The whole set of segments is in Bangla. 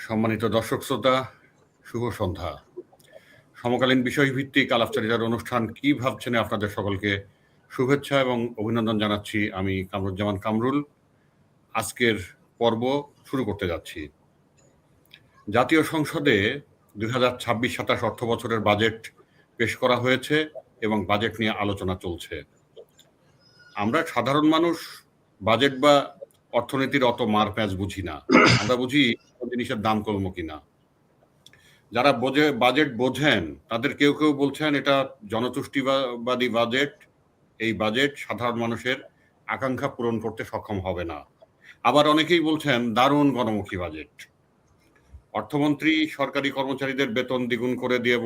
সম্মানিত দর্শক শ্রোতা, শুভ সন্ধ্যা। সমকালীন বিষয়ভিত্তিক আলাপচারিতার অনুষ্ঠান কি ভাবছেন আপনাদের সকলকে শুভেচ্ছা এবং অভিনন্দন জানাচ্ছি। আমি কামরুজ্জামান কামরুল আজকের পর্ব শুরু করতে যাচ্ছি। জাতীয় সংসদে 2026-27 অর্থ বছরের বাজেট পেশ করা হয়েছে এবং বাজেট নিয়ে আলোচনা চলছে। আমরা সাধারণ মানুষ বাজেট বা অর্থনীতির অত মার প্যাঁচ বুঝি না। আমরা বুঝি জিনিসের দাম কমলো কিনা। যারা বাজেট বোঝেন তাদের কেউ কেউ বলছেন এটা জনতুষ্টিবাদী বাজেট, এই বাজেট সাধারণ মানুষের আকাঙ্ক্ষা পূরণ করতে সক্ষম হবে না। আবার অনেকেই বলছেন দারুণ গণমুখী বাজেট। অর্থমন্ত্রী সরকারি কর্মচারীদের বেতন দ্বিগুণ করে দিয়ে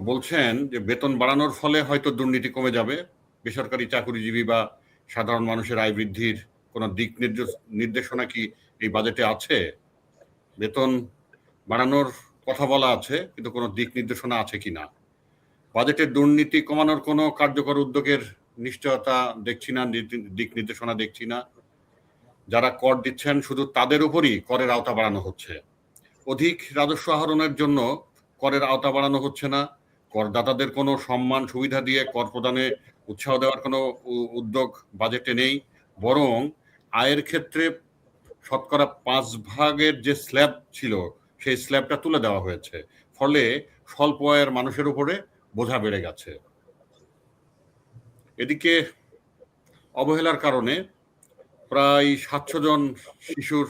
বলছেন যে বেতন বাড়ানোর ফলে হয়তো দুর্নীতি কমে যাবে, বেসরকারি চাকরিজীবী বা সাধারণ মানুষের আয় বৃদ্ধির কোনো দিক নির্দেশনা কি এই বাজেটে আছে? বেতন বাড়ানোর কথা বলা আছে, কিন্তু কোনো দিক নির্দেশনা আছে কিনা? বাজেটের দুর্নীতি কমানোর কোনো কার্যকর উদ্যোগের নিশ্চয়তা দেখছি না, দিক নির্দেশনা দেখছি না। যারা কর দিচ্ছেন শুধু তাদের উপরই করের আওতা বাড়ানো হচ্ছে। অধিক রাজস্ব আহরণের জন্য করের আওতা বাড়ানো হচ্ছে না। করদাতাদের কোনো সম্মান সুবিধা দিয়ে কর প্রদানে উৎসাহ দেওয়ার কোনো উদ্যোগ বাজেটে নেই, বরং আয়ের ক্ষেত্রে শতকরা 5 ভাগের যে স্ল্যাব ছিল সেই স্ল্যাবটা তুলে দেওয়া হয়েছে। ফলে স্বল্প আয়ের মানুষের উপরে বোঝা বেড়ে গেছে। এদিকে অবহেলার কারণে প্রায় 700 জন শিশুর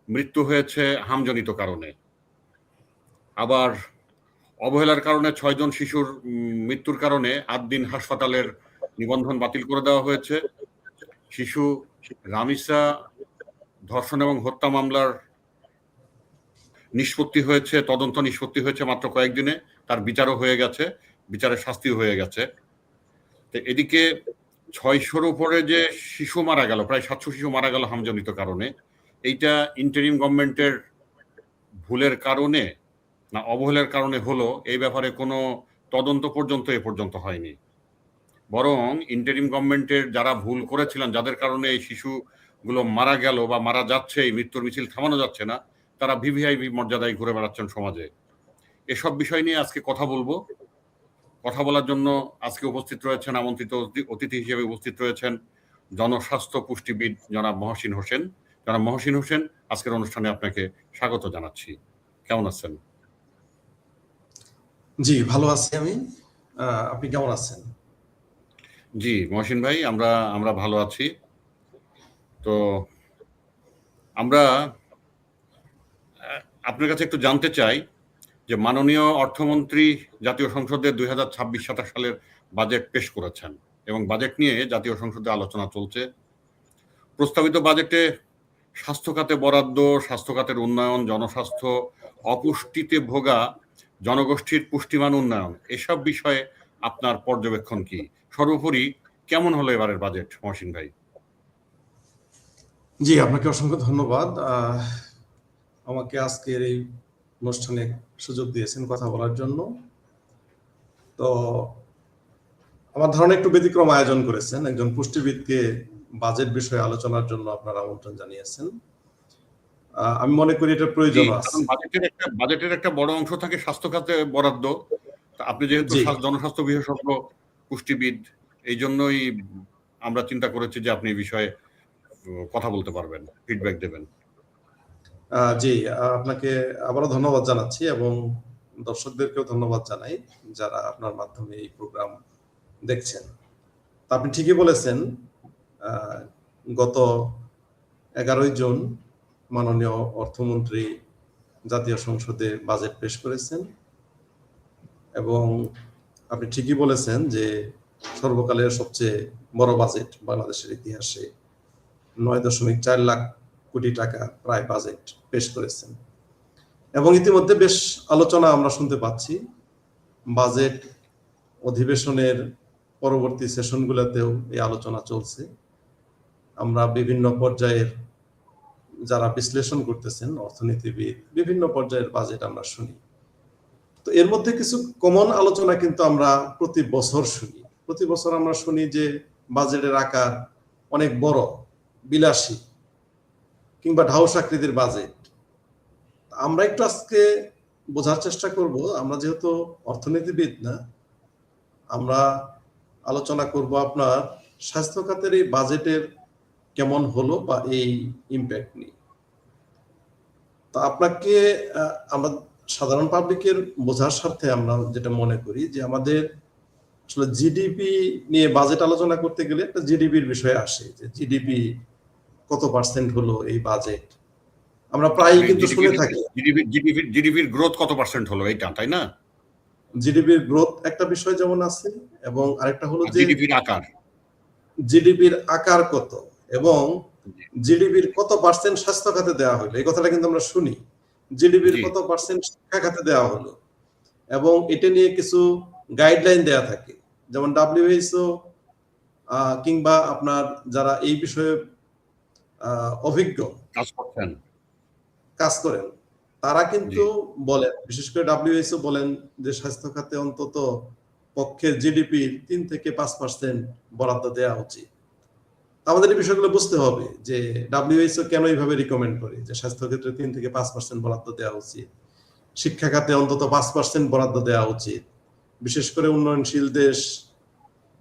মৃত্যু হয়েছে হামজনিত কারণে। আবার অবহেলার কারণে 6 জন শিশুর মৃত্যুর কারণে 8 দিন হাসপাতালের নিবন্ধন বাতিল করে দেওয়া হয়েছে। শিশু রামিসা ধর্ষণ এবং হত্যা মামলার তদন্ত নিষ্পত্তি হয়েছে মাত্র কয়েকদিনে, তার বিচারও হয়ে গেছে, বিচারের শাস্তিও হয়ে গেছে। তো এদিকে 600-র উপরে যে শিশু মারা গেল, প্রায় 700 শিশু মারা গেল হামজনিত কারণে, এইটা ইন্টারিম গভর্নমেন্টের ভুলের কারণে না অবহেলার কারণে হলো, এই ব্যাপারে কোনো তদন্ত এ পর্যন্ত হয়নি। বরং ইন্টারিম গভর্নমেন্টের যারা ভুল করেছিলেন, যাদের কারণে এই শিশুগুলো মারা গেল বা মারা যাচ্ছে, এই মৃত্যুর মিছিল থামানো যাচ্ছে না, তারা ভিভিআইপি মর্যাদায় ঘুরে বেড়াচ্ছেন সমাজে। এসব বিষয় নিয়ে আজকে কথা বলবো। কথা বলার জন্য আজকে উপস্থিত রয়েছেন, আমন্ত্রিত অতিথি হিসেবে উপস্থিত রয়েছেন জনস্বাস্থ্য পুষ্টিবিদ জনাব মহসিন হোসেন। জনাব মহসিন হোসেন, আজকের অনুষ্ঠানে আপনাকে স্বাগত জানাচ্ছি। কেমন আছেন? জি, ভালো আছি আমি। আপনি কেমন আছেন? জি মহসিন ভাই, আমরা ভালো আছি। তো আমরা আপনার কাছে একটু জানতে চাই যে মাননীয় অর্থমন্ত্রী জাতীয় সংসদে 2026-27 সালের বাজেট পেশ করেছেন এবং বাজেট নিয়ে জাতীয় সংসদে আলোচনা চলছে। প্রস্তাবিত বাজেটে স্বাস্থ্য খাতে বরাদ্দ, স্বাস্থ্য খাতের উন্নয়ন, জনস্বাস্থ্য, অপুষ্টিতে ভোগা জনগোষ্ঠীর পুষ্টিমান উন্নয়ন, এসব বিষয়ে আপনার পর্যবেক্ষণ কি? সর্বোপরি কেমন হলো এবারের বাজেট, মহসিন ভাই? জি, আপনাকে অসংখ্য ধন্যবাদ আমাকে আজকের এই অনুষ্ঠানে সুযোগ দিয়েছেন কথা বলার জন্য। তো আমার ধারণা একটু ব্যতিক্রম আয়োজন করেছেন, একজন পুষ্টিবিদকে বাজেট বিষয়ে আলোচনার জন্য আপনারা আমন্ত্রণ জানিয়েছেন। আমি মনে করি এটা প্রয়োজন আছে। বাজেটের একটা বড় অংশ থাকে স্বাস্থ্য খাতে বরাদ্দ। আপনি যেহেতু জনস্বাস্থ্য বিশেষজ্ঞ পুষ্টিবিদ, এই জন্যই আমরা চিন্তা করেছি যে আপনি এই বিষয়ে কথা বলতে পারবেন, ফিডব্যাক দেবেন। জি, আপনাকে আবারও ধন্যবাদ জানাচ্ছি এবং দর্শকদেরকেও ধন্যবাদ জানাই যারা আপনার মাধ্যমে এই প্রোগ্রাম দেখছেন। তা আপনি ঠিকই বলেছেন, গত 11 জুন মাননীয় অর্থমন্ত্রী জাতীয় সংসদে বাজেট পেশ করেছেন এবং আপনি ঠিকই বলেছেন যে সর্বকালের সবচেয়ে বড় বাজেট বাংলাদেশের ইতিহাসে 9.4 লাখ কোটি টাকা প্রায় বাজেট পেশ করেছেন এবং ইতিমধ্যে বেশ আলোচনা আমরা শুনতে পাচ্ছি। বাজেট অধিবেশনের পরবর্তী সেশনগুলোতেও এই আলোচনা চলছে। আমরা বিভিন্ন পর্যায়ের যারা বিশ্লেষণ করতেছেন, অর্থনীতিবিদ, বিভিন্ন পর্যায়ের বাজেট আমরা শুনি। তো এর মধ্যে কিছু কমন আলোচনা কিন্তু আমরা প্রতি বছর শুনি। প্রতি বছর আমরা শুনি যে বাজেটের আকার অনেক বড়, বিলাসী কিংবা ঢাউস আকৃতির বাজেট। আমরা একটু আজকে বোঝার চেষ্টা করব, আমরা যেহেতু অর্থনীতিবিদ না, আমরা আলোচনা করব আপনার স্বাস্থ্য খাতের এই বাজেটের কেমন হলো বা এই ইম্প্যাক্ট নিয়ে। তো আপনাকে আমরা সাধারণ পাবলিকের বোঝার স্বার্থে আমরা যেটা মনে করি যে আমাদের আসলে জিডিপি নিয়ে বাজেট আলোচনা করতে গেলে একটা জিডিপির বিষয় আসে, যে জিডিপি কত পার্সেন্ট হলো এই বাজেট, আমরা প্রায়ই কিন্তু শুনে থাকি। জিডিপির গ্রোথ কত পার্সেন্ট হলো এইটা, তাই না? জিডিপির গ্রোথ একটা বিষয় যেমন আছে, এবং আরেকটা হলো যে জিডিপির আকার কত, এবং জিডিপির কত পার্সেন্ট স্বাস্থ্য খাতে দেওয়া হলো, এই কথাটা কিন্তু আমরা শুনি। জিডিপির কত পার্সেন্ট শিক্ষা খাতে দেওয়া হলো, এবং এটা নিয়ে কিছু গাইডলাইন দেয়া থাকে, যেমন WHO কিংবা আপনার যারা এই বিষয়ে অভিজ্ঞ কাজ করেন তারা কিন্তু বলেন, বিশেষ করে WHO বলেন যে স্বাস্থ্য খাতে অন্তত পক্ষে জিডিপির 3 থেকে 5% বরাদ্দ দেওয়া উচিত। আমাদের এই বিষয়গুলো বুঝতে হবে যে WHO কেন এইভাবে রিকমেন্ড করে যে স্বাস্থ্য ক্ষেত্রে 3 থেকে 5% বরাদ্দ দেওয়া উচিত, শিক্ষা খাতে অন্তত 5% বরাদ্দ দেওয়া উচিত, বিশেষ করে উন্নয়নশীল দেশ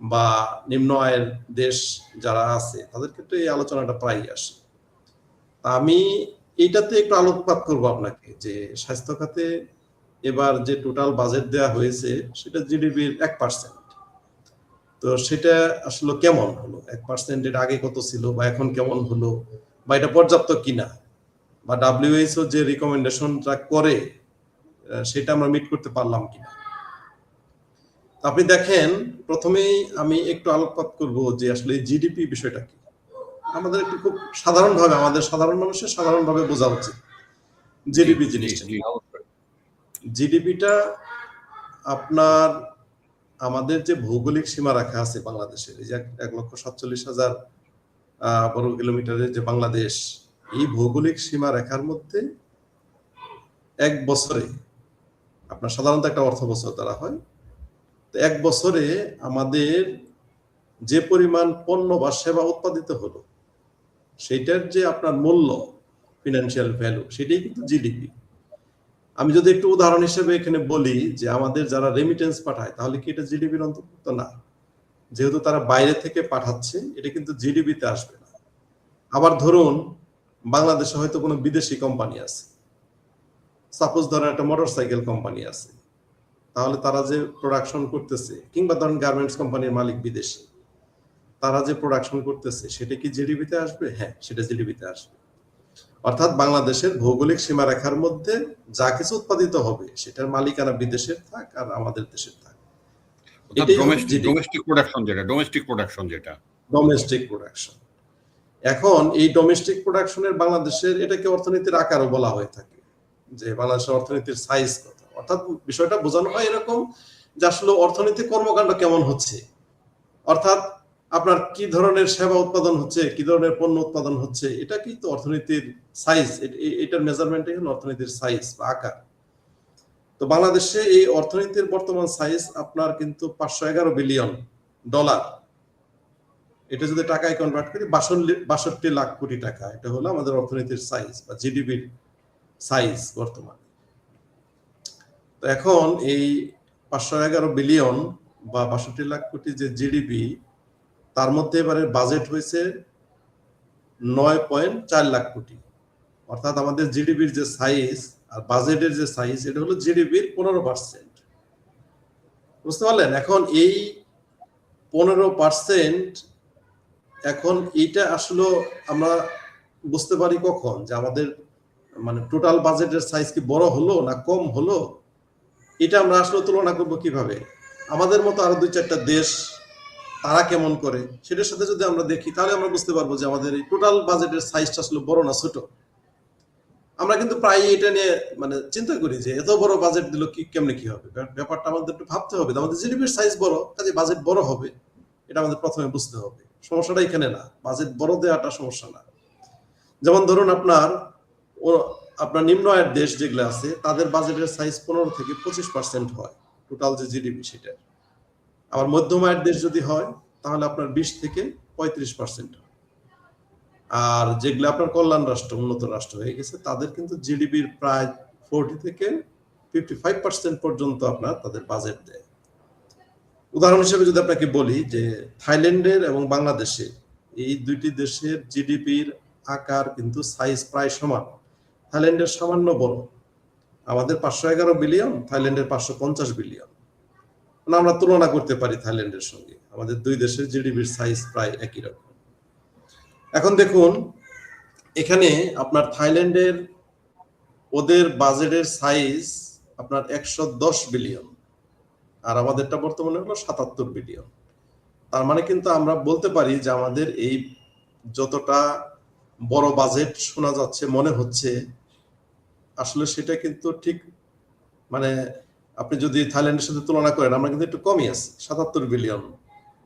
বা নিম্ন আয়ের দেশ যারা আছে তাদের ক্ষেত্রে এই আলোচনাটা প্রায়ই আসে। আমি এইটাতে একটু আলোকপাত করব আপনাকে, যে স্বাস্থ্য খাতে এবার যে টোটাল বাজেট দেওয়া হয়েছে সেটা জিডিপির 1%। তো সেটা আসলে কেমন হলো, 1% এর আগে কত ছিল বা এখন কেমন হলো, বা এটা পর্যাপ্ত কিনা, বা WHO যে রিকমেন্ডেশনটা করে সেটা আমরা মিট করতে পারলাম কিনা। আপনি দেখেন, প্রথমেই আমি একটু আলোকপাত করব যে আসলে জিডিপি বিষয়টা কি। আমাদের একটু খুব সাধারণভাবে, আমাদের সাধারণ মানুষের সাধারণভাবে বোঝা উচিত জিডিপি জিনিসটা। জিডিপিটা আপনার আমাদের যে ভৌগোলিক সীমা রাখা আছে বাংলাদেশের, এই যে 1,47,000 বর্গ কিলোমিটারের যে বাংলাদেশ, এই ভৌগোলিক সীমা রেখার মধ্যে এক বছরে আপনার সাধারণত একটা অর্থ বছর দ্বারা হয়, তো এক বছরে আমাদের যে পরিমাণ পণ্য বা সেবা উৎপাদিত হলো সেটার যে আপনার মূল্য, ফিনান্সিয়াল ভ্যালু, সেটাই কিন্তু জিডিপি। আমি যদি একটু উদাহরণ হিসেবে এখানে বলি যে আমাদের যারা রেমিটেন্স পাঠায়, তাহলে কি এটা জিডিপির অন্তর্ভুক্ত না? যেহেতু তারা বাইরে থেকে পাঠাচ্ছে, এটা কিন্তু জিডিপিতে আসবে না। আবার ধরুন বাংলাদেশে হয়তো কোনো বিদেশি কোম্পানি আছে, সাপোজ ধরেন একটা মোটরসাইকেল কোম্পানি আছে, তাহলে তারা যে প্রোডাকশন করতেছে, কিংবা ধরেন গার্মেন্টস কোম্পানির মালিক বিদেশি, তারা যে প্রোডাকশন করতেছে সেটা কি জিডিপিতে আসবে? হ্যাঁ, সেটা জিডিপিতে আসবে। অর্থাৎ বাংলাদেশের ভৌগোলিক সীমারেখার মধ্যে যা কিছু উৎপাদিত হবে সেটার মালিকানা বিদেশের থাক আর আমাদের দেশের থাক, ডোমেস্টিক প্রোডাকশন। এখন এই ডোমেস্টিক প্রোডাকশনের বাংলাদেশের এটাকে অর্থনীতির আকারও বলা হয়ে থাকে, যে বাংলাদেশের অর্থনীতির সাইজ কত। অর্থাৎ বিষয়টা বোঝানো হয় এরকম যে আসলে অর্থনৈতিক কর্মকাণ্ড কেমন হচ্ছে, অর্থাৎ আপনার কি ধরনের সেবা উৎপাদন হচ্ছে, কি ধরনের পণ্য উৎপাদন হচ্ছে, এটা কিন্তু অর্থনীতির সাইজ, এটার মেজারমেন্টই হলো অর্থনীতির সাইজ বা আকার। তো বাংলাদেশে এই অর্থনীতির বর্তমান সাইজ আপনার কিন্তু $511 বিলিয়ন। এটা যদি টাকায় কনভার্ট করি 62 লাখ কোটি টাকা, এটা হলো আমাদের অর্থনীতির সাইজ বা জিডিপির সাইজ বর্তমানে। তো এখন এই 511 বিলিয়ন বা 62 লাখ কোটি যে জিডিপি, তার মধ্যে এবারে বাজেট হয়েছে 9.4 লাখ কোটি। অর্থাৎ আমাদের জিডিপির যে সাইজ আর বাজেটের যে সাইজ, এটা হলো জিডিপির 15%। বুঝতে পারলেন? এখন এই 15%, এখন এইটা আসলে আমরা বুঝতে পারি কখন যে আমাদের মানে টোটাল বাজেটের সাইজ কি বড় হলো না কম হলো, এটা আমরা আসলে তুলনা করবো কিভাবে? আমাদের মতো আরো 2-4টা দেশ তারা কেমন করে সেটার সাথে যদি আমরা দেখি, তাহলে আমরা বুঝতে পারবো যে আমাদের এই টোটাল বাজেটের সাইজটা আসলে বড় না ছোট। আমরা কিন্তু প্রায় এটা নিয়ে মানে চিন্তা করি যে এত বড় বাজেট দিল কি কেমনে কি হবে, ব্যাপারটা আমাদের একটু ভাবতে হবে। আমাদের জিডিপির সাইজ বড়, কাজে বাজেট বড় হবে, এটা আমাদের প্রথমে বুঝতে হবে। সমস্যাটা এখানে না, বাজেট বড় দেওয়াটা সমস্যা না। যেমন ধরুন আপনার নিম্ন আয়ের দেশ যেগুলো আছে তাদের বাজেটের সাইজ 15 থেকে 25% হয় টোটাল যে জিডিপি সেটা। আবার মধ্যম আয়ের দেশ যদি হয় তাহলে আপনার 20 থেকে 35% হয়। আর যেগুলো আপনার কল্যাণ রাষ্ট্র, উন্নত রাষ্ট্র হয়ে গেছে, তাদের কিন্তু জিডিপির প্রায় 40 থেকে 55% পর্যন্ত আপনার তাদের বাজেট দেয়। উদাহরণ হিসেবে যদি আপনাকে বলি যে থাইল্যান্ডের এবং বাংলাদেশে এই দুইটি দেশের জিডিপির আকার কিন্তু সাইজ প্রায় সমান। থাইল্যান্ডের সামান্য বড়, আমাদের 511 বিলিয়ন, থাইল্যান্ডের 550 বিলিয়ন। মানে আমরা তুলনা করতে পারি থাইল্যান্ডের সঙ্গে, আমাদের দুই দেশের জিডিপির সাইজ প্রায় একই রকম। এখন দেখুন এখানে আপনার থাইল্যান্ডের ওদের বাজেটের সাইজ আপনার 110 বিলিয়ন, আর আমাদেরটা বর্তমানে হলো 77 বিলিয়ন। তার মানে কিন্তু আমরা বলতে পারি যে আমাদের এই যতটা বড় বাজেট শোনা যাচ্ছে, মনে হচ্ছে, আসলে সেটা কিন্তু ঠিক, মানে আপনি যদি থাইল্যান্ডের সাথে তুলনা করেন, আমরা কিন্তু একটু কমই আছি। 77 বিলিয়ন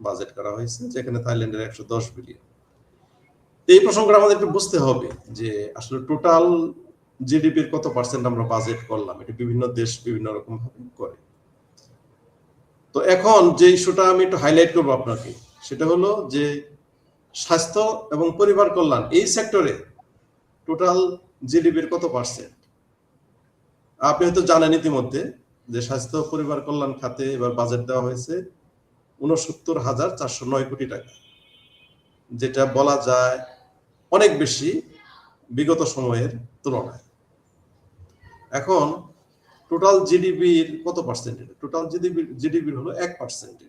বাজেট করা হয়েছে, যেখানে থাইল্যান্ডের 110 বিলিয়ন। এই প্রসঙ্গটা আমাদের একটু বুঝতে হবে যে আসলে টোটাল জিডিপির কত পার্সেন্ট আমরা বাজেট করলাম, এটা বিভিন্ন দেশ বিভিন্ন রকম ভাবে করে। তো এখন যে ইস্যুটা আমি একটু হাইলাইট করবো আপনাকে, সেটা হলো যে স্বাস্থ্য এবং পরিবার কল্যাণ এই সেক্টরে টোটাল জিডিপির কত পার্সেন্ট। আপনি হয়তো জানেন ইতিমধ্যে যে স্বাস্থ্য পরিবার কল্যাণ খাতে এবার বাজেট দেওয়া হয়েছে 69,409 কোটি টাকা, যেটা বলা যায় অনেক বেশি বিগত সময়ের তুলনায়। এখন টোটাল জিডিপির কত পার্সেন্ট? টোটাল জিডিপির হলো 1%।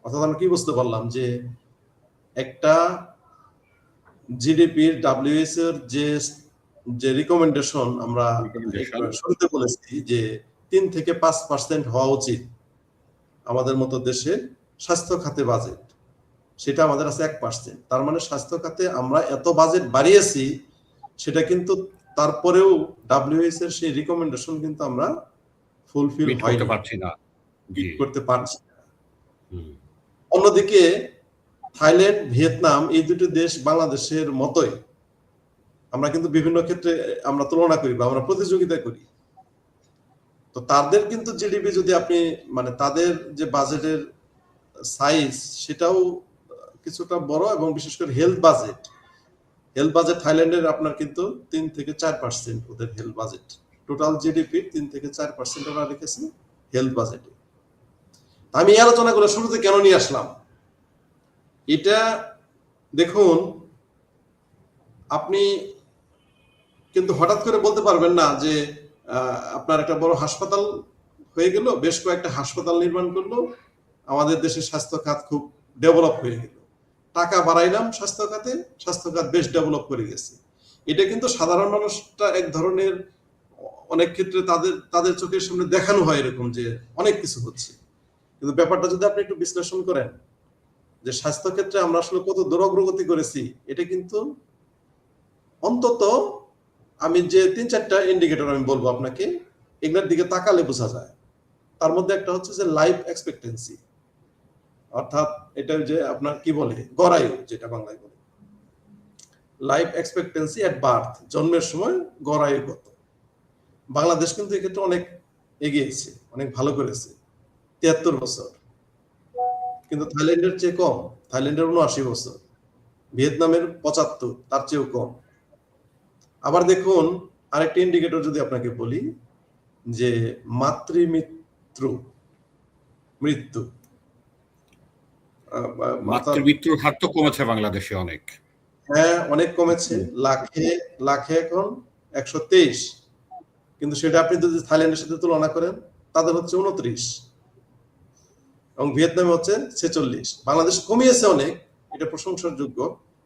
অর্থাৎ আমরা কি বুঝতে পারলাম যে একটা জিডিপির ডাব্লিউএইচও এর যে রিকমেন্ডেশন আমরা শুনতে বলেছি যে 3 থেকে 5% হওয়া উচিত আমাদের মতো দেশে স্বাস্থ্য খাতে বাজেট, সেটা আমাদের আছে 1%। তার মানে স্বাস্থ্য খাতে আমরা এত বাজেট বাড়িয়েছি, সেটা কিন্তু তারপরেও ডাব্লিউএইচও এর সেই রিকমেন্ডেশন কিন্তু আমরা ফুলফিল করতে পারছি না, করতে পারছি না। অন্যদিকে থাইল্যান্ড, ভিয়েতনাম এই দুটো দেশ বাংলাদেশের মতোই, আমরা কিন্তু বিভিন্ন ক্ষেত্রে আমরা তুলনা করি বা আমরা প্রতিযোগিতা করি। তো তাদের কিন্তু জিডিপি যদি আপনি, মানে তাদের যে বাজেটের সাইজ সেটাও কিছুটা বড়, এবং বিশেষ করে হেলথ বাজেট থাইল্যান্ডের আপনার কিন্তু 3 থেকে 4% ওদের হেলথ বাজেট। টোটাল জিডিপি 3 থেকে 4% ওরা রেখেছে হেলথ বাজেটে। আমি এই আলোচনাগুলো শুরুতে কেন নিয়ে আসলাম, এটা দেখুন, আপনি কিন্তু হঠাৎ করে বলতে পারবেন না যে আপনার একটা বড় হাসপাতাল হয়ে গেল, বেশ কয়েকটা হাসপাতাল নির্মাণ করলো, আমাদের দেশের স্বাস্থ্য খাত খুব ডেভেলপ হয়ে গেল, টাকা বাড়াইলাম স্বাস্থ্য খাতে, স্বাস্থ্য খাত বেশ ডেভেলপ করে গেছে। এটা কিন্তু সাধারণ মানুষটা এক ধরনের, অনেক ক্ষেত্রে তাদের চোখের সামনে দেখানো হয় এরকম যে অনেক কিছু হচ্ছে, কিন্তু ব্যাপারটা যদি আপনি একটু বিশ্লেষণ করেন যে স্বাস্থ্য ক্ষেত্রে আমরা আসলে কত দূর অগ্রগতি করেছি, এটা কিন্তু অন্তত আমি যে 3-4টা ইন্ডিকেটর আমি বলবো আপনাকে, এগুলোর দিকে তাকালে বোঝা যায়। তার মধ্যে একটা হচ্ছে যে লাইফ এক্সপেক্টেন্সি, অর্থাৎ এটা যে আপনার কি বলে গড়ায়ু, যেটা বাংলায় বলে লাইফ এক্সপেক্টেন্সি এট বার্থ, জন্মের সময় গড়ায়ু কত। বাংলাদেশ কিন্তু এক্ষেত্রে অনেক এগিয়েছে, অনেক ভালো করেছে, 73 বছর। কিন্তু থাইল্যান্ডের চেয়ে কম, থাইল্যান্ডের 79 বছর, ভিয়েতনামের 75, তার চেয়েও কম। আবার দেখুন আরেকটা ইন্ডিকেটর যদি আপনাকে বলি, যে মাতৃমৃত্যুর হার তো কমেছে বাংলাদেশে অনেক। হ্যাঁ, অনেক কমেছে, লাখে এখন 123, কিন্তু সেটা আপনি যদি থাইল্যান্ডের সাথে তুলনা করেন, তাদের হচ্ছে 29 এবং ভিয়েতনামে হচ্ছে 46। বাংলাদেশ কমিয়েছে অনেক, এটা প্রশংসার যোগ্য,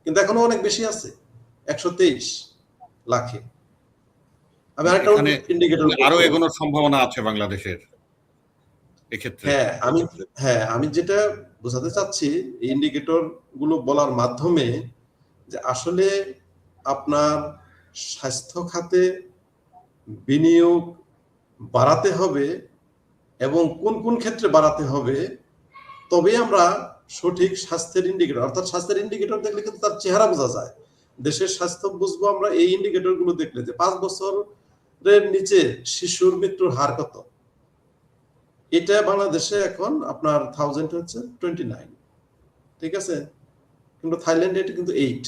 কিন্তু এখনো অনেক বেশি আছে, 123 লাখে। আমি আরেকটা ইন্ডিকেটর, আরো এগোনোর সম্ভাবনা আছে বাংলাদেশের এক্ষেত্রে। আমি যেটা বোঝাতে চাচ্ছি এই ইন্ডিকেটর গুলো বলার মাধ্যমে, যে আসলে আপনার স্বাস্থ্য খাতে বিনিয়োগ বাড়াতে হবে, এবং কোন কোন ক্ষেত্রে বাড়াতে হবে, তবে আমরা সঠিক স্বাস্থ্যের ইন্ডিকেটর, অর্থাৎ স্বাস্থ্যের ইন্ডিকেটর দেখলে কিন্তু তার চেহারা বোঝা যায়। দেশের স্বাস্থ্য বুঝবো আমরা এই ইন্ডিকেটর গুলো দেখলে, যে 5 বছরের নিচে শিশুর মৃত্যুর হার কত। এটা বাংলাদেশে এখন আপনার 1000 হচ্ছে 29, ঠিক আছে, কিন্তু থাইল্যান্ডে এটা কিন্তু 8।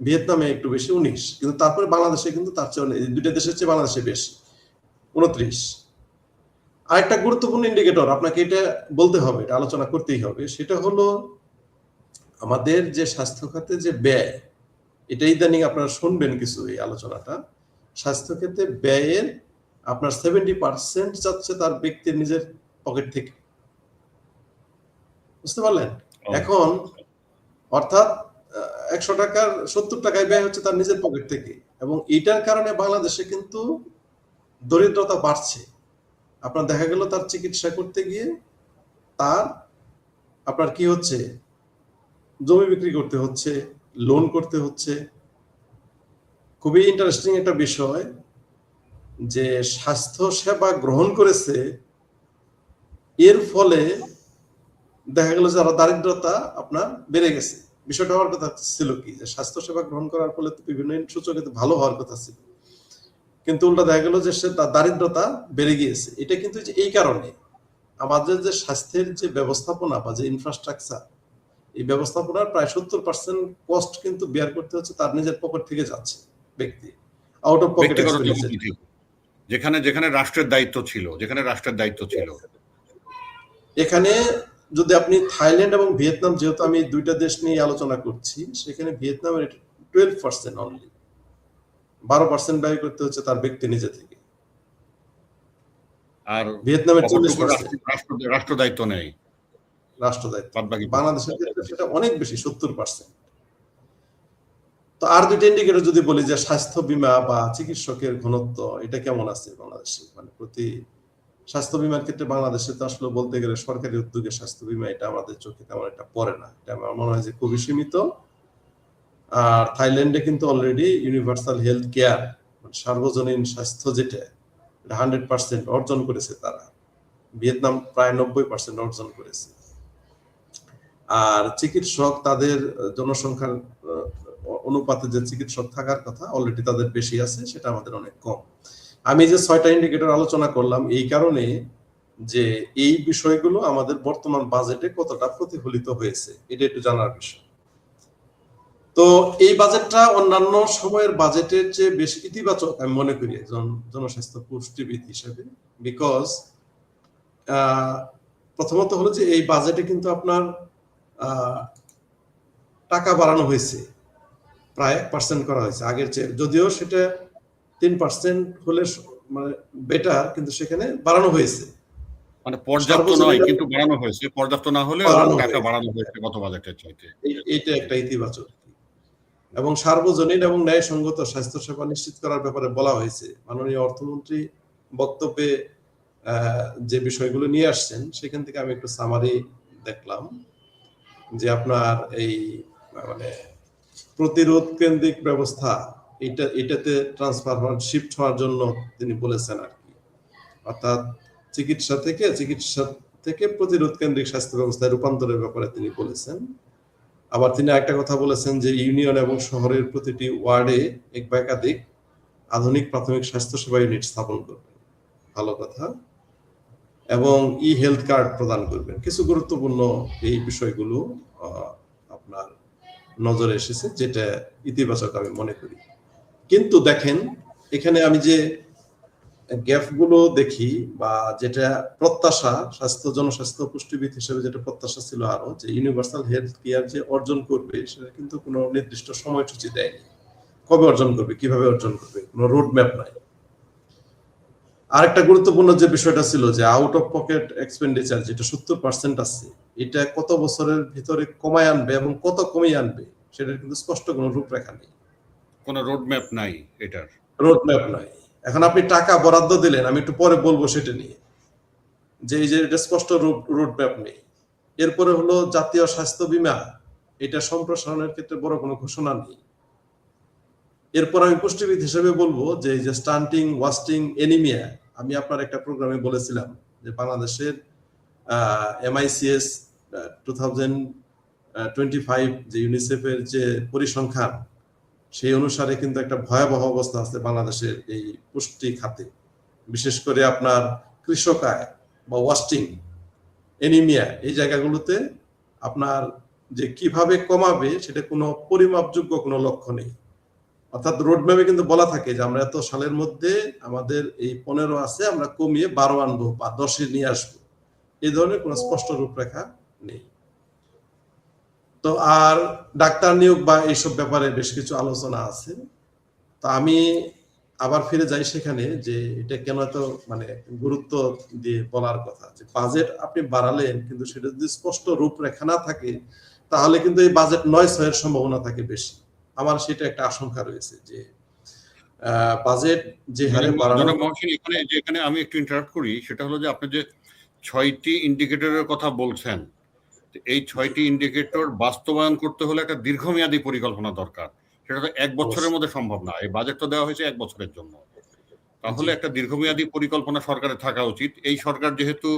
ভিয়েতনামে একটু বেশি 19, কিন্তু তারপরে বাংলাদেশে কিন্তু তার চেয়ে এই দুইটা দেশের চেয়ে বাংলাদেশে বেশি 29। আরেকটা গুরুত্বপূর্ণ ইন্ডিকেটর আপনাকে এটা বলতে হবে, এটা আলোচনা করতেই হবে, সেটা হলো আমাদের যে স্বাস্থ্য খাতে যে ব্যয়, এটা ইদানিং আপনারা শুনবেন কিছু এই আলোচনাটা। স্বাস্থ্য ক্ষেত্রে ব্যয়ের আপনার 70% যাচ্ছে তার ব্যক্তির নিজের পকেট থেকে, বুঝতে পারলেন? এখন অর্থাৎ 100 টাকার 70 টাকায় ব্যয় হচ্ছে তার নিজের পকেট থেকে, এবং এটার কারণে বাংলাদেশে কিন্তু দরিদ্রতা বাড়ছে। আপনার দেখা গেল তার চিকিৎসা করতে গিয়ে তার আপনার কি হচ্ছে, জমি বিক্রি করতে হচ্ছে, লোন করতে হচ্ছে। খুবই ইন্টারেস্টিং একটা বিষয় যে স্বাস্থ্য সেবা গ্রহণ করেছে, এর ফলে দেখা গেল যারা দারিদ্রতা আপনার বেড়ে গেছে। বিষয়টা হওয়ার কথা ছিল কি, যে স্বাস্থ্য সেবা গ্রহণ করার ফলে তো বিভিন্ন সূচকে ভালো হওয়ার কথা ছিল, কিন্তু উল্টা দেখা গেল যে সে তার দারিদ্রতা বেড়ে গিয়েছে। এটা কিন্তু যে এই কারণে আমাদের যে স্বাস্থ্যের যে ব্যবস্থাপনা বা যে ইনফ্রাস্ট্রাকচার, এই ব্যবস্থাপনার প্রায় 70% কস্ট কিন্তু বেয়ার করতে হচ্ছে তার নিজের পকেট থেকে যাচ্ছে ব্যক্তি, আউট অফ পকেট এক্সপেন্ডিচার। যেখানে যেখানে রাষ্ট্রের দায়িত্ব ছিল, এখানে যদি আপনি থাইল্যান্ড এবং ভিয়েতনাম, যেহেতু আমি দুইটা দেশ নিয়ে আলোচনা করছি, সেখানে ভিয়েতনামের 12% অনলি, 12% ব্যয় করতে হচ্ছে তার ব্যক্তি নিজে থেকে। আর ভিয়েতনামের 40% রাষ্ট্র দায়িত্ব নেই, রাষ্ট্র দায়িত্ব। বাংলাদেশের ক্ষেত্রে সেটা অনেক বেশি, 70%। তো আর দুইটা ইন্ডিকেটর যদি বলি যে স্বাস্থ্য বীমা বা চিকিৎসকের ঘনত্ব, এটা কেমন আছে বাংলাদেশে, মানে প্রতি স্বাস্থ্য বীমার ক্ষেত্রে বাংলাদেশে তো আসলে বলতে গেলে সরকারি উদ্যোগে স্বাস্থ্য বীমা, এটা আমাদের চোখে তেমন একটা পড়ে না, এটা আমার মনে হয় যে খুবই সীমিত। আর থাইল্যান্ডে কিন্তু অলরেডি ইউনিভার্সাল হেলথ কেয়ার, সার্বজনীন স্বাস্থ্য যেটা, 100% অর্জন করেছে তারা। ভিয়েতনাম প্রায় 90% অর্জন করেছে। আর চিকিৎসক তাদের জনসংখ্যার অনুপাতে যে চিকিৎসক থাকার কথা অলরেডি তাদের বেশি আছে, সেটা আমাদের অনেক কম। আমি যে 6টা ইন্ডিকেটর আলোচনা করলাম এই কারণে যে এই বিষয়গুলো আমাদের বর্তমান বাজেটে কতটা প্রতিফলিত হয়েছে এটা একটু জানার বিষয়। তো এই বাজেটটা অন্যান্য সময়ের বাজেটের চেয়ে বেশি ইতিবাচক আমি মনে করি একজন জনস্বাস্থ্য পুষ্টিবিদ হিসেবে। বিকজ প্রথমত হলো যে এই বাজেটে কিন্তু আপনার টাকা বাড়ানো হয়েছে, প্রায় 1% করা হয়েছে আগের চেয়ে, যদিও সেটা 3% হলে মানে বেটার, কিন্তু সেখানে বাড়ানো হয়েছে, মানে পর্যাপ্ত নয় কিন্তু বাড়ানো হয়েছে, পর্যাপ্ত না হলে টাকা বাড়ানো হয়েছে গত বাজেটের চাইতে। এইটা একটা ইতিবাচক। এবং সার্বজনীন এবং ন্যায়সঙ্গত স্বাস্থ্য সেবা নিশ্চিত করার ব্যাপারে বলা হয়েছে। মাননীয় অর্থমন্ত্রী বক্তব্যে যে বিষয়গুলো নিয়ে আসছেন সেখান থেকে আমি একটু সামারি দেখলাম যে আপনার এই মানে প্রতিরোধ কেন্দ্রিক ব্যবস্থা, এটাতে ট্রান্সফার হওয়ার, শিফট হওয়ার জন্য তিনি বলেছেন আর কি। অর্থাৎ চিকিৎসা থেকে প্রতিরোধ কেন্দ্রিক স্বাস্থ্য ব্যবস্থায় রূপান্তরের ব্যাপারে তিনি বলেছেন। আবার তিনি একটা কথা বলেছেন যে ইউনিয়ন এবং শহরের প্রতিটি ওয়ার্ডে এক বা একাধিক আধুনিক প্রাথমিক স্বাস্থ্য সেবা ইউনিট স্থাপন করবেন, ভালো কথা, এবং ই হেলথ কার্ড প্রদান করবেন। কিছু গুরুত্বপূর্ণ এই বিষয়গুলো আপনার নজরে এসেছে, যেটা ইতিবাচক আমি মনে করি। কিন্তু দেখেন এখানে আমি যে গ্যাপগুলো দেখি বা যেটা প্রত্যাশা জনস্বাস্থ্য পুষ্টিবিদ হিসেবে যেটা প্রত্যাশা ছিল আরো, যে ইউনিভার্সাল হেলথ কেয়ার যে অর্জন করবে সেটা কিন্তু কোনো নির্দিষ্ট সময়সূচি দেয়নি। কবে অর্জন করবে, কিভাবে অর্জন করবে, কোনো রোড ম্যাপ নাই। আরেকটা গুরুত্বপূর্ণ যে বিষয়টা ছিল যে আউট অফ পকেট এক্সপেন্ডিচার যেটা 70% আছে, এটা কত বছরের ভিতরে কমায় আনবে এবং কত কমিয়ে আনবে সেটার কিন্তু স্পষ্ট কোনো রূপরেখা নেই, কোনো রোড ম্যাপ নাই, এটার রোড ম্যাপ নাই। এখন আপনি টাকা বরাদ্দ দিলেন, আমি একটু পরে বলবো সেটা নিয়ে, যে এই যে এটা স্পষ্ট রোড ম্যাপ নেই। এরপরে হলো জাতীয় স্বাস্থ্য বীমা, এটা সম্প্রসারণের ক্ষেত্রে বড় কোনো ঘোষণা নেই। এরপর আমি পুষ্টিবিদ হিসেবে বলবো যে এই যে স্টান্টিং, ওয়াস্টিং, এনিমিয়া, আমি আপনার একটা প্রোগ্রামে বলেছিলাম যে বাংলাদেশের MICS 2025 যে ইউনিসেফের যে পরিসংখ্যান, সেই অনুসারে কিন্তু একটা ভয়াবহ অবস্থা আছে বাংলাদেশের এই পুষ্টি খাতে। বিশেষ করে আপনার কৃষক আয় বা ওয়াস্টিং, এনিমিয়া, এই জায়গাগুলোতে আপনার যে কিভাবে কমাবে সেটা কোনো পরিমাপযোগ্য কোনো লক্ষ্য নেই। অর্থাৎ রোডম্যাপে কিন্তু বলা থাকে যে আমরা এত সালের মধ্যে আমাদের এই 15 আছে, আমরা কমিয়ে 12 আনবো বা 10-এ নিয়ে আসবো, এই ধরনের কোনো স্পষ্ট রূপরেখা নেই। তো আর ডাক্তার নিয়োগ বা এইসব ব্যাপারে বেশ কিছু আলোচনা আছে। তো আমি আবার ফিরে যাই সেখানে যে এটা কেন এত মানে গুরুত্ব দিয়ে বলার কথা, যে বাজেট আপনি বাড়ালেন কিন্তু সেটা যদি স্পষ্ট রূপরেখা না থাকে তাহলে কিন্তু এই বাজেট নয় ছয়ের সম্ভাবনা থাকে বেশি। আমার সেটা একটা আশঙ্কা রয়েছে যে বাজেট যে হারে বাড়ানো। জনাব মহসিন, এখানে আমি একটু ইন্টারাপ্ট করি, সেটা হলো যে আপনি যে 6টি ইন্ডিকেটরের কথা বলছেন, এই 6টি ইন্ডিকেটর বাস্তবায়ন করতে হলে একটা দীর্ঘমেয়াদী পরিকল্পনা দরকার। সেটা তো 1 বছরের মধ্যে সম্ভব না। এই বাজেট তো দেওয়া হয়েছে 1 বছরের জন্য। তাহলে একটা দীর্ঘমেয়াদী পরিকল্পনা সরকারের থাকা উচিত। এই সরকার যেহেতু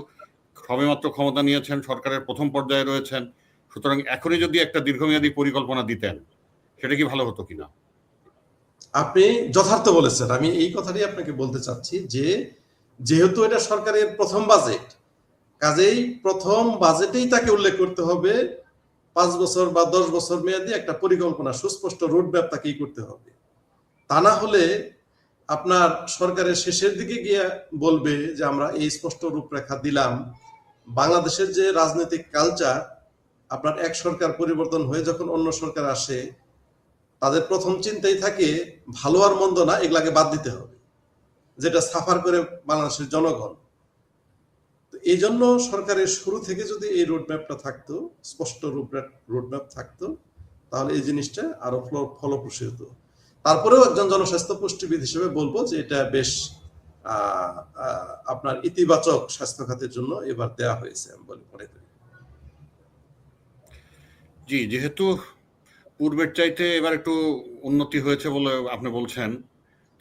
সবেমাত্র ক্ষমতা নিয়েছেন, সরকারের প্রথম পর্যায়ে রয়েছেন, সুতরাং এখনই যদি একটা দীর্ঘমেয়াদী পরিকল্পনা দিতেন সেটা কি ভালো হতো কিনা? আপনি যথার্থ বলেছেন। আমি এই কথাটি আপনাকে বলতে চাচ্ছি যে যেহেতু এটা সরকারের প্রথম বাজেট, কাজেই প্রথম বাজেটেই তাকে উল্লেখ করতে হবে 5 বছর বা 10 বছর মেয়াদী একটা পরিকল্পনা, সুস্পষ্ট রোডম্যাপ তাকেই করতে হবে। তা না হলে আপনার সরকারের শেষের দিকে গিয়ে বলবে যে আমরা এই স্পষ্ট রূপরেখা দিলাম। বাংলাদেশের যে রাজনৈতিক কালচার, আপনার এক সরকার পরিবর্তন হয়ে যখন অন্য সরকার আসে, তাদের প্রথম চিন্তাই থাকে ভালো আর মন্দ না, এগুলাকে বাদ দিতে হবে, যেটা সাফার করে বাংলাদেশের জনগণ। তো এই জন্য সরকারের শুরু থেকে যদি এই রোডম্যাপটা থাকতো, স্পষ্ট রোডম্যাপ থাকতো, তাহলে এই জিনিসটা আরো ফলপ্রসূ হতো। তারপরেও একজন জনস্বাস্থ্য পুষ্টিবিদ হিসেবে বলবো যে এটা বেশ আপনার ইতিবাচক স্বাস্থ্য খাতের জন্য এবার দেয়া হয়েছে আমি বলে মনে করি। জি, যেহেতু পূর্বের চাইতে এবার একটু উন্নতি হয়েছে বলে আপনি বলছেন,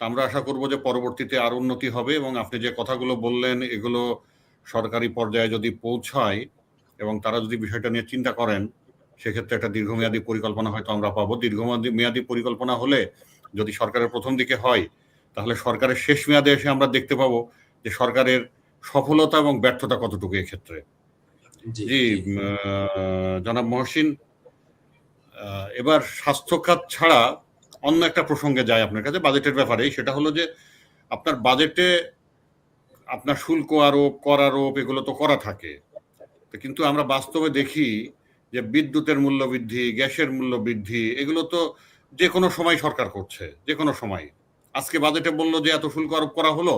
আমরা আশা করব যে পরবর্তীতে আর উন্নতি হবে এবং আপনি যে কথাগুলো বললেন এগুলো সরকারি পর্যায়ে যদি পৌঁছায় এবং তারা যদি বিষয়টা নিয়ে চিন্তা করেন, সেক্ষেত্রে একটা দীর্ঘমেয়াদী পরিকল্পনা হয়তো আমরা পাবো। দীর্ঘমেয়াদী পরিকল্পনা হলে যদি সরকারের প্রথম দিকে হয়, তাহলে সরকারের শেষ মেয়াদে এসে আমরা দেখতে পাবো যে সরকারের সফলতা এবং ব্যর্থতা কতটুকু এক্ষেত্রে। জি, জনাব মহসিন, এবার স্বাস্থ্য খাত ছাড়া অন্য একটা প্রসঙ্গে যায় আপনার কাছে বাজেটের ব্যাপারে, সেটা হলো যে আপনার বাজেটে আপনার শুল্ক আরোপ, কর আরোপ এগুলো তো করা থাকে, কিন্তু আমরা বাস্তবে দেখি যে বিদ্যুতের মূল্য বৃদ্ধি, গ্যাসের মূল্য বৃদ্ধি, এগুলো তো যে কোনো সময় সরকার করছে, যে কোনো সময়। আজকে বাজেটে বললো যে এত শুল্ক আরোপ করা হলো,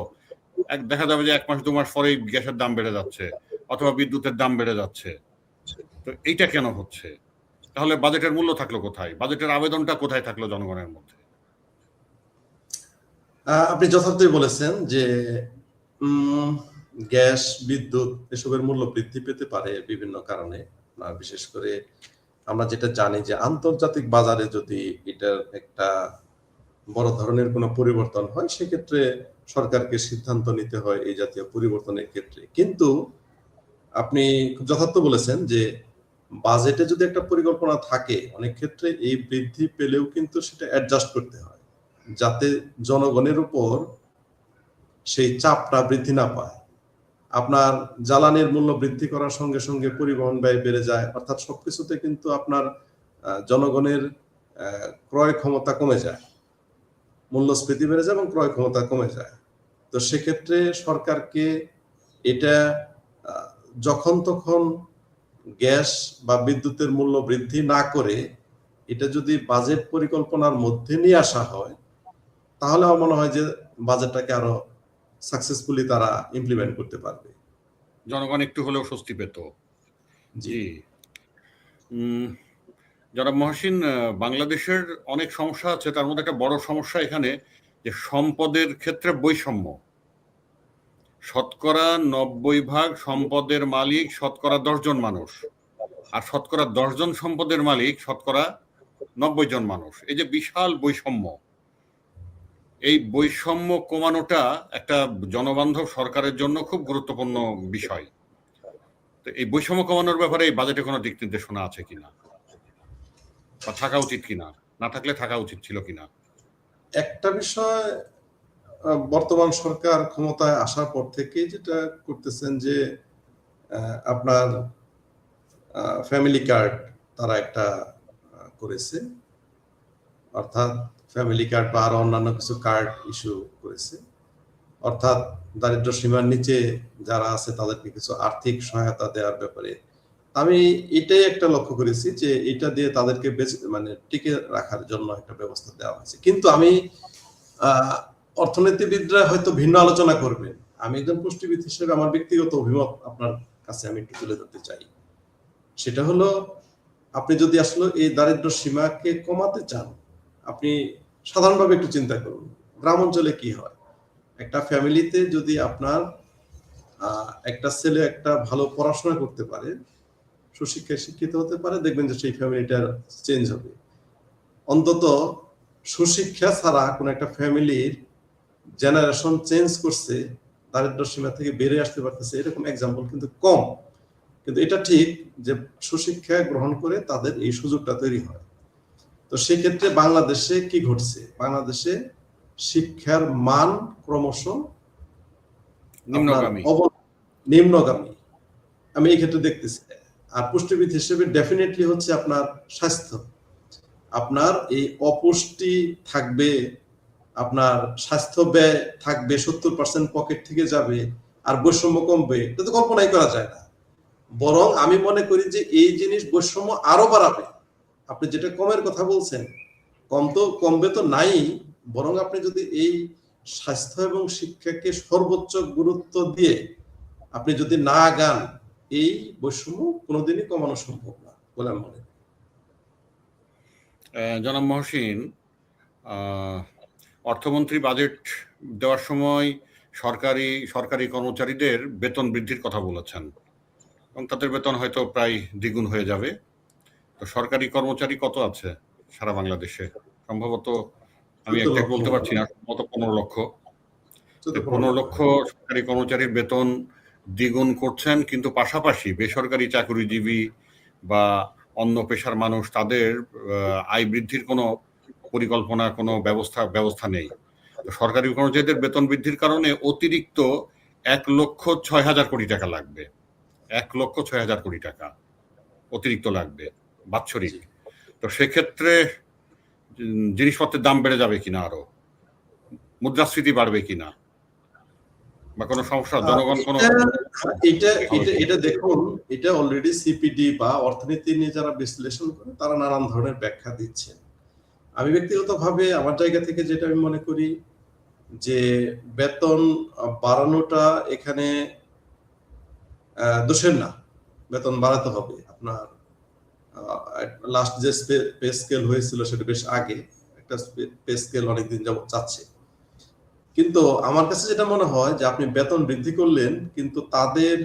দেখা যাবে যে 1 মাস 2 মাস পরেই গ্যাসের দাম বেড়ে যাচ্ছে অথবা বিদ্যুতের দাম বেড়ে যাচ্ছে। তো এইটা কেন হচ্ছে? তাহলে বাজেটের মূল্য থাকলো কোথায়? বাজেটের আবেদনটা কোথায় থাকলো জনগণের মধ্যে? আপনি যথার্থই বলেছেন যে গ্যাস, বিদ্যুৎ এসবের মূল্য বৃদ্ধি পেতে পারে বিভিন্ন কারণে। বিশেষ করে আমরা যেটা জানি যে আন্তর্জাতিক বাজারে যদি এটার একটা বড় ধরনের কোনো পরিবর্তন হয়, সেক্ষেত্রে সরকারকে সিদ্ধান্ত নিতে হয় এই জাতীয় পরিবর্তনের ক্ষেত্রে। কিন্তু আপনি খুব যথার্থ বলেছেন যে বাজেটে যদি একটা পরিকল্পনা থাকে, অনেক ক্ষেত্রে এই বৃদ্ধি পেলেও কিন্তু সেটা অ্যাডজাস্ট করতে হয়, যাতে জনগণের উপর সেই চাপটা বৃদ্ধি না পায়। আপনার জ্বালানির মূল্য বৃদ্ধি করার সঙ্গে সঙ্গে পরিবহন ব্যয় বেড়ে যায়, অর্থাৎ সবকিছুতে কিন্তু আপনার জনগণের ক্রয় ক্ষমতা কমে যায়, মূল্যস্ফীতি বেড়ে যায় এবং ক্রয় ক্ষমতা কমে যায়। তো সেক্ষেত্রে সরকারকে এটা যখন তখন গ্যাস বা বিদ্যুতের মূল্য বৃদ্ধি না করে এটা যদি বাজেট পরিকল্পনার মধ্যে নিয়ে আসা হয়, তাহলে আমার মনে হয় যে বাজেটটাকে আরো সাকসেসফুলি তারা ইমপ্লিমেন্ট করতে পারবে, জনগণ একটু হলেও স্বস্তি পেত। জি। জনাব মহসিন, বাংলাদেশের অনেক সমস্যা আছে, তার মধ্যে একটা বড় সমস্যা এখানে যে সম্পদের ক্ষেত্রে বৈষম্য। শতকরা 90% সম্পদের মালিক শতকরা 10 জন মানুষ, আর শতকরা 10 জন সম্পদের মালিক শতকরা 90 জন মানুষ। এই যে বিশাল বৈষম্য, এই বৈষম্য কমানোটা একটা জনবান্ধব সরকারের জন্য খুব গুরুত্বপূর্ণ বিষয়। তো এই বৈষম্য কমানোর ব্যাপারে এই বাজেটে কোনো দিক নির্দেশনা আছে কিনা বা থাকা উচিত কিনা, না থাকলে থাকা উচিত ছিল কিনা? একটা বিষয় বর্তমান সরকার ক্ষমতায় আসার পর থেকে যেটা করতেছেন যে আপনার ফ্যামিলি কার্ড তারা একটা করেছে, অর্থাৎ ফ্যামিলি কার্ড বা আরো অন্যান্য কিছু কার্ড ইস্যু করেছে, অর্থাৎ দারিদ্র সীমার নিচে যারা আছে তাদেরকে কিছু আর্থিক সহায়তা দেওয়ার ব্যাপারে আমি এটাই একটা লক্ষ্য করেছি যে এটা দিয়ে তাদেরকে মানে টিকে রাখার জন্য একটা ব্যবস্থা দেওয়া হয়েছে। কিন্তু আমি অর্থনীতিবিদরা হয়তো ভিন্ন আলোচনা করবেন, আমি একজন পুষ্টিবিদ হিসেবে আমার ব্যক্তিগত অভিমত আপনার কাছে আমি একটু তুলে ধরতে চাই। সেটা হলো, আপনি যদি আসলে এই দারিদ্র সীমাকে কমাতে চান, আপনি সাধারণভাবে একটু চিন্তা করুন, গ্রাম অঞ্চলে কি হয়, একটা ফ্যামিলিতে যদি আপনার একটা ছেলে একটা ভালো পড়াশোনা করতে পারে, সুশিক্ষায় শিক্ষিত হতে পারে, দেখবেন যে সেই ফ্যামিলিটার চেঞ্জ হবে। অন্তত সুশিক্ষা ছাড়া কোন একটা ফ্যামিলির জেনারেশন চেঞ্জ করছে, দারিদ্র সীমা থেকে বেরিয়ে আসতে পারতেছে, এরকম এক্সাম্পল কিন্তু কম। কিন্তু এটা ঠিক যে সুশিক্ষা গ্রহণ করে তাদের এই সুযোগটা তৈরি হয়। তো সেক্ষেত্রে বাংলাদেশে কি ঘটছে, বাংলাদেশে শিক্ষার মান ক্রমশ নিম্নগামী আমি এই ক্ষেত্রে দেখতেছি। আর পুষ্টিবিদ হিসেবে ডেফিনেটলি হচ্ছে আপনার স্বাস্থ্য, আপনার এই অপুষ্টি থাকবে, আপনার স্বাস্থ্য ব্যয় থাকবে, 70% পকেট থেকে যাবে, আর বৈষম্য কমবে, এটা তো কল্পনাই করা যায় না। বরং আমি মনে করি যে এই জিনিস বৈষম্য আরো বাড়াবে। আপনি যেটা কমের কথা বলছেন, কমবে তো নাই, বরং আপনি যদি এই স্বাস্থ্য এবং শিক্ষাকে সর্বোচ্চ গুরুত্ব দিয়ে আপনি যদি না আগান, এই বৈষম্য কোনোদিনই কমানো সম্ভব না বলে আমি মনে করি। জনাব মহসিন, অর্থমন্ত্রী বাজেট দেওয়ার সময় সরকারি কর্মচারীদের বেতন বৃদ্ধির কথা বলেছেন এবং তাদের বেতন হয়তো প্রায় দ্বিগুণ হয়ে যাবে। তো সরকারি কর্মচারী কত আছে সারা বাংলাদেশে? সম্ভবত আমি একটু বলতে পারছি না, কত 15 লক্ষ। 15 লক্ষ সরকারি কর্মচারীর বেতন দ্বিগুণ করছেন, কিন্তু পাশাপাশি বেসরকারি চাকরিজীবী বা অন্য পেশার মানুষ, তাদের আয় বৃদ্ধির কোনো পরিকল্পনা, কোনো ব্যবস্থা নেই। তো সরকারি কর্মচারীদের বেতন বৃদ্ধির কারণে অতিরিক্ত 1,06,000 কোটি টাকা লাগবে। 1,06,000 কোটি টাকা অতিরিক্ত লাগবে বাৎসরিক। তো সেক্ষেত্রে জিনিসপত্রের দাম বেড়ে যাবে কিনা, আরো মুদ্রাস্ফীতি বাড়বে কিনা, বা কোনো সমস্যা, জনগণ কোনো এটা দেখুন, এটা অলরেডি সিপিডি বা অর্থনীতি নিয়ে যারা বিশ্লেষণ করে তারা নানান ধরনের ব্যাখ্যা দিচ্ছেন। আমি ব্যক্তিগতভাবে আমার জায়গা থেকে যেটা আমি মনে করি যে বেতন বাড়ানোটা এখানে দোষের না, বেতন বাড়াতে হবে। আপনার লাস্ট যে পে স্কেল হয়েছিল সেটা বেশ আগে, একটা পে স্কেল অনেকদিন যাবত চাচ্ছে। কিন্তু আমার কাছে যেটা মনে হয় যে আপনি বেতন বৃদ্ধি করলেন, কিন্তু তাদের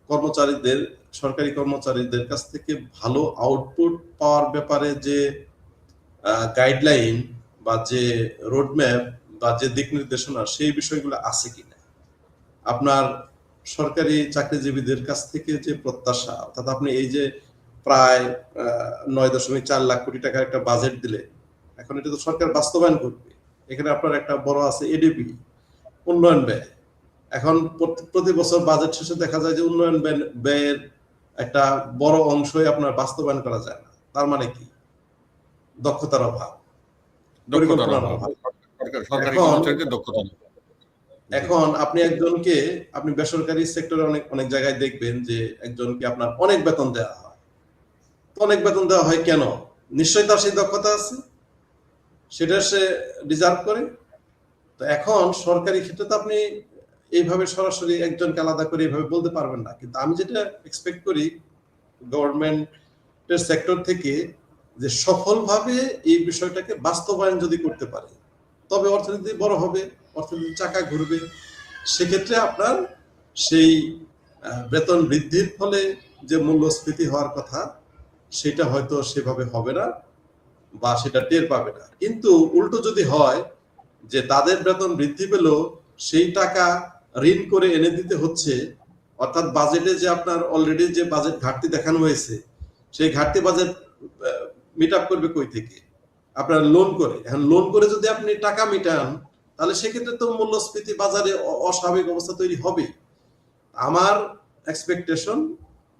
কর্মচারীদের, সরকারি কর্মচারীদের কাছ থেকে ভালো আউটপুট পাওয়ার ব্যাপারে যে গাইডলাইন বা যে রোডম্যাপ বা যে দিক নির্দেশনা, সেই বিষয়গুলো আছে কিনা। আপনার সরকারি চাকরিজীবীদের কাছ থেকে যে প্রত্যাশা, অর্থাৎ আপনি এই যে প্রায় 9.4 লাখ কোটি টাকার একটা বাজেট দিলে, এখন এটা তো সরকার বাস্তবায়ন করবে। এখানে আপনার একটা বড় আছে এডিপি, উন্নয়ন ব্যয়। এখন প্রতি বছর বাজেট শেষে দেখা যায় যে উন্নয়ন ব্যয়ের একটা বড় অংশই আপনার বাস্তবায়ন করা যায় না। তার মানে কি? দক্ষতার অভাব, পরিকল্পনার অভাব। এখন আপনি একজনকে, আপনি বেসরকারি সেক্টরে অনেক জায়গায় দেখবেন যে একজনকে আপনার অনেক বেতন দেওয়া হয়। তো অনেক বেতন দেওয়া হয় কেন? নিশ্চয়ই তার সেই দক্ষতা আছে, সেটা সে ডিজার্ভ করে। তো এখন সরকারি ক্ষেত্রে তো আপনি এইভাবে সরাসরি একজনকে আলাদা করে এইভাবে বলতে পারবেন না। কিন্তু আমি যেটা এক্সপেক্ট করি গভর্নমেন্টের সেক্টর থেকে, যে সফলভাবে এই বিষয়টাকে বাস্তবায়ন যদি করতে পারে, তবে অর্থনীতি বড় হবে, অর্থনীতির চাকা ঘুরবে। সেক্ষেত্রে আপনার সেই বেতন বৃদ্ধির ফলে যে মূল্যস্ফীতি হওয়ার কথা, সেটা হয়তো সেভাবে হবে না বা সেটা টের পাবে না। কিন্তু উল্টো যদি হয় যে তাদের বেতন বৃদ্ধি পেল, সেই টাকা ঋণ করে এনে দিতে হচ্ছে, অর্থাৎ বাজেটে যে আপনার অলরেডি যে বাজেট ঘাটতি দেখানো হয়েছে, সেই ঘাটতি বাজেট মিট আপ করবে কই থেকে? আপনার লোন করে। এখন লোন করে যদি আপনি টাকা মিটান, তাহলে সেক্ষেত্রে তো মূল্যস্ফীতি বাজারে অস্বাভাবিক অবস্থা তৈরি হবে। আমার এক্সপেকটেশন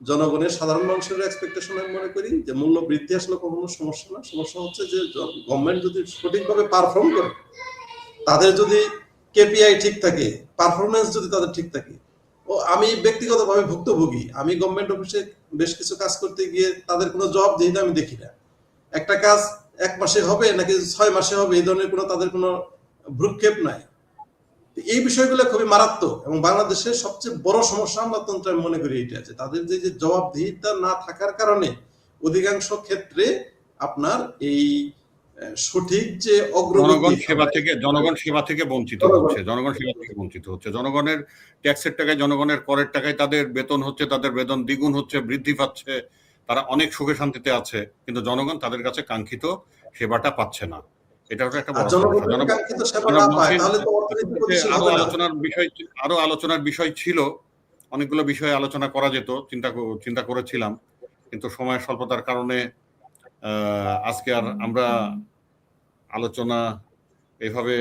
জনগণের সাধারণ মানুষের এক্সপেকটেশন আমি মনে করি যে মূল্য বৃদ্ধি আসলে কখনো সমস্যা না, সমস্যা হচ্ছে যে গভর্নমেন্ট যদি সঠিকভাবে পারফর্ম করে, তাদের যদি কেপিআই ঠিক থাকে, পারফরমেন্স যদি তাদের ঠিক থাকে। ও আমি ব্যক্তিগতভাবে ভুক্তভোগী, আমি গভর্নমেন্ট অফিসে বেশ কিছু কাজ করতে গিয়ে তাদের কোনো জবাবদিহিতা আমি দেখি না। একটা কাজ 1 মাসে হবে নাকি 6 মাসে হবে এই ধরনের কোনো তাদের কোনো ভ্রুক্ষেপ নাই। এই বিষয়গুলো খুবই মারাত্মক এবং বাংলাদেশের সবচেয়ে বড় সমস্যা আমলাতন্ত্র আমি মনে করি এইটা, যে তাদের যে জবাবদিহিতা না থাকার কারণে অধিকাংশ ক্ষেত্রে আপনার এই সঠিক যে অগ্রগতি জনগণ সেবা থেকে বঞ্চিত হচ্ছে। জনগণের ট্যাক্সের টাকায়, জনগণের করের টাকায় তাদের বেতন হচ্ছে, তাদের বেতন দ্বিগুণ হচ্ছে, বৃদ্ধি পাচ্ছে, তারা অনেক সুখে শান্তিতে আছে, কিন্তু জনগণ তাদের কাছে কাঙ্ক্ষিত সেবাটা পাচ্ছে না। এটা হচ্ছে একটা বড় সমস্যা। আরো আলোচনার বিষয় ছিল, অনেকগুলো বিষয়ে আলোচনা করা যেত, চিন্তা করেছিলাম, কিন্তু সময়ের স্বল্পতার কারণে আজকে আর আমরা আলোচনা এভাবে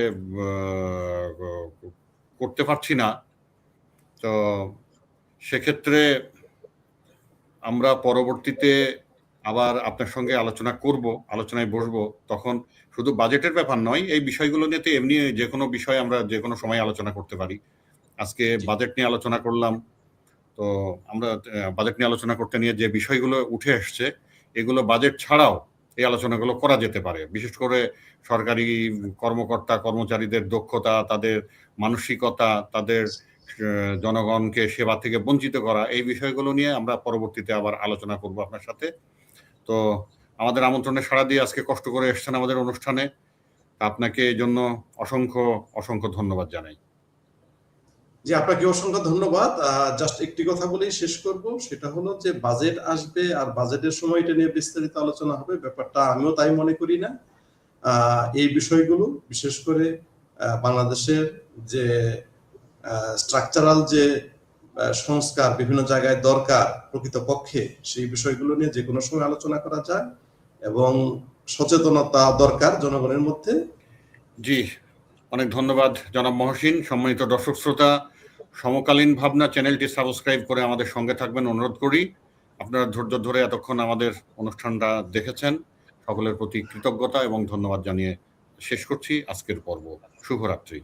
করতে পারছি না। তো সেক্ষেত্রে আমরা পরবর্তীতে আবার আপনার সঙ্গে আলোচনায় বসবো। তখন শুধু বাজেটের ব্যাপার নয়, এই বিষয়গুলো নিয়ে এমনি যে কোনো বিষয় আমরা যে কোনো সময় আলোচনা করতে পারি। আজকে বাজেট নিয়ে আলোচনা করলাম, তো আমরা বাজেট নিয়ে আলোচনা করতে নিয়ে যে বিষয়গুলো উঠে আসছে, এগুলো বাজেট ছাড়াও এই আলোচনাগুলো করা যেতে পারে। বিশেষ করে সরকারি কর্মকর্তা কর্মচারীদের দক্ষতা, তাদের মানসিকতা, তাদের জনগণকে সেবা থেকে বঞ্চিত করা, এই বিষয়গুলো নিয়ে আমরা পরবর্তীতে আবার আলোচনা করব আপনার সাথে। তো আমাদের আমন্ত্রণে সাড়া দিয়ে আজকে কষ্ট করে এসেছেন আমাদের অনুষ্ঠানে, আপনাকে এই জন্য অসংখ্য ধন্যবাদ জানাই। জি, আপনাকে অসংখ্য ধন্যবাদ। জাস্ট একটি কথা বলেই শেষ করব, সেটা হলো যে বাজেট আসবে আর বাজেটের সময় এটা নিয়ে বিস্তারিত আলোচনা হবে, ব্যাপারটা আমিও তাই মনে করি না। এই বিষয়গুলো বিশেষ করে বাংলাদেশের যে স্ট্রাকচারাল যে সংস্কার বিভিন্ন জায়গায় দরকার প্রকৃতপক্ষে, সেই বিষয়গুলো নিয়ে যে কোনো সময় আলোচনা করা যায় এবং সচেতনতা দরকার জনগণের মধ্যে। জি, অনেক ধন্যবাদ জনাব মহসিন। সম্মানিত দর্শক শ্রোতা, সমকালীন ভাবনা চ্যানেলটি সাবস্ক্রাইব করে আমাদের সঙ্গে থাকবেন অনুরোধ করি। আপনারা ধৈর্য ধরে এতক্ষণ আমাদের অনুষ্ঠানটা দেখেছেন, সকলের প্রতি কৃতজ্ঞতা এবং ধন্যবাদ জানিয়ে শেষ করছি আজকের পর্ব। শুভরাত্রি।